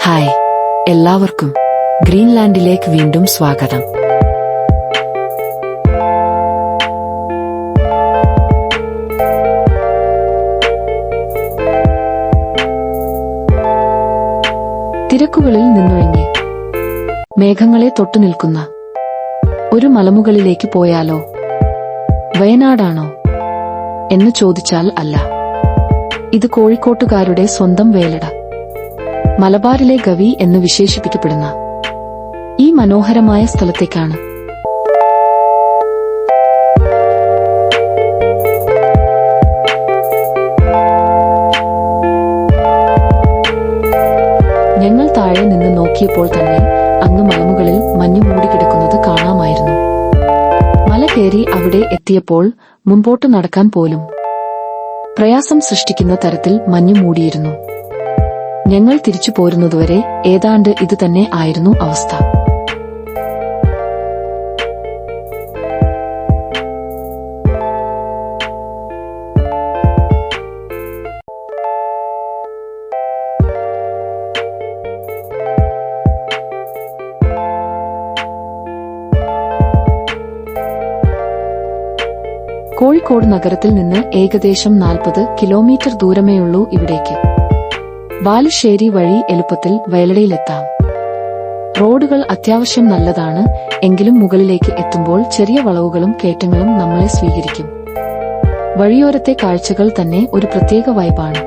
Hi, എല്ലാവർക്കും ഗ്രീൻലാൻഡിലേക്ക് വീണ്ടും സ്വാഗതം. തിരക്കുകളിൽ നിന്നൊഴിഞ്ഞ് മേഘങ്ങളെ തൊട്ടുനിൽക്കുന്ന ഒരു മലമുകളിലേക്ക് പോയാലോ? വയനാടാണോ എന്ന് ചോദിച്ചാൽ അല്ല. ഇത് കോഴിക്കോട്ടുകാരുടെ സ്വന്തം വേലട, മലബാറിലെ ഗവി എന്ന് വിശേഷിപ്പിക്കപ്പെടുന്ന ഈ മനോഹരമായ സ്ഥലത്തേക്കാണ് ഞങ്ങൾ താഴെ നിന്ന് നോക്കിയപ്പോൾ തന്നെ അങ്ങ് മലമുകളിൽ മഞ്ഞു മൂടിക്കിടക്കുന്നത് കാണാമായിരുന്നു. മല കയറി അവിടെ എത്തിയപ്പോൾ മുമ്പോട്ട് നടക്കാൻ പോലും പ്രയാസം സൃഷ്ടിക്കുന്ന തരത്തിൽ മഞ്ഞു മൂടിയിരുന്നു. ഞങ്ങൾ തിരിച്ചു പോരുന്നതുവരെ ഏതാണ്ട് ഇത് തന്നെ ആയിരുന്നു അവസ്ഥ. കോഴിക്കോട് നഗരത്തിൽ നിന്ന് ഏകദേശം 40 കിലോമീറ്റർ ദൂരമേയുള്ളൂ ഇവിടേക്ക്. ബാലുശ്ശേരി വഴി എളുപ്പത്തിൽ വയലടയിലെത്താം. റോഡുകൾ അത്യാവശ്യം നല്ലതാണ്, എങ്കിലും മുകളിലേക്ക് എത്തുമ്പോൾ ചെറിയ വളവുകളും കയറ്റങ്ങളും നമ്മളെ സ്വീകരിക്കും. വഴിയോരത്തെ കാഴ്ചകൾ തന്നെ ഒരു പ്രത്യേക വൈബാണ്.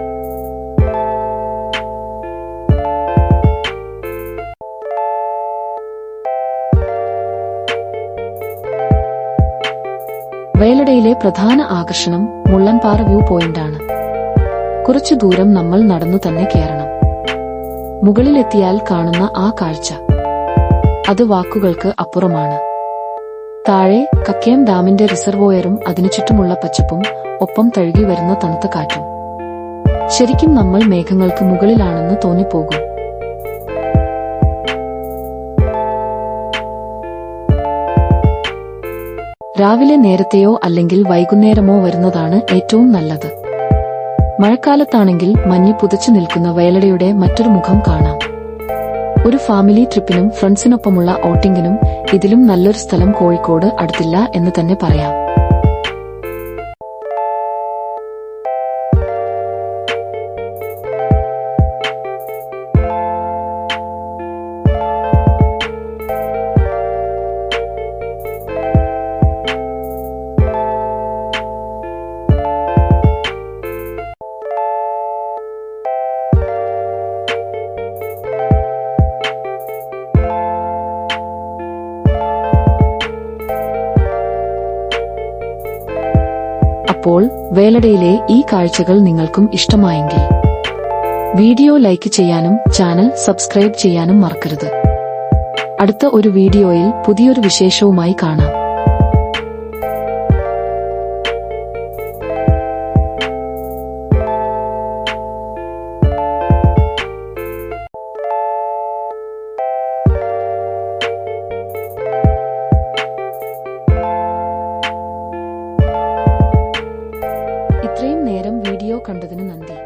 വയലടയിലെ പ്രധാന ആകർഷണം മുള്ളൻപാറ വ്യൂ പോയിന്റാണ്. കുറച്ചു ദൂരം നമ്മൾ നടന്നു തന്നെ കയറണം. മുകളിലെത്തിയാൽ കാണുന്ന ആ കാഴ്ച, അത് വാക്കുകൾക്ക് അപ്പുറമാണ്. താഴെ കക്കയം ഡാമിന്റെ റിസർവോയറും അതിനു ചുറ്റുമുള്ള പച്ചപ്പും ഒപ്പം തഴുകി വരുന്ന തണുത്ത കാറ്റും. ശരിക്കും നമ്മൾ മേഘങ്ങൾക്ക് മുകളിലാണെന്ന് തോന്നിപ്പോകും. രാവിലെ നേരത്തെയോ അല്ലെങ്കിൽ വൈകുന്നേരമോ വരുന്നതാണ് ഏറ്റവും നല്ലത്. മഴക്കാലത്താണെങ്കിൽ മഞ്ഞ് പുതച്ചു നിൽക്കുന്ന വയലടയുടെ മറ്റൊരു മുഖം കാണാം. ഒരു ഫാമിലി ട്രിപ്പിനും ഫ്രണ്ട്സിനൊപ്പമുള്ള ഔട്ടിംഗിനും ഇതിലും നല്ലൊരു സ്ഥലം കോഴിക്കോട് അടുത്തില്ല എന്ന് തന്നെ പറയാം. അപ്പോൾ വേലടയിലെ ഈ കാഴ്ചകൾ നിങ്ങൾക്കും ഇഷ്ടമായെങ്കിൽ വീഡിയോ ലൈക്ക് ചെയ്യാനും ചാനൽ സബ്സ്ക്രൈബ് ചെയ്യാനും മറക്കരുത്. അടുത്ത ഒരു വീഡിയോയിൽ പുതിയൊരു വിശേഷവുമായി കാണാം. ഇത്രയും നേരം വീഡിയോ കണ്ടതിന് നന്ദി.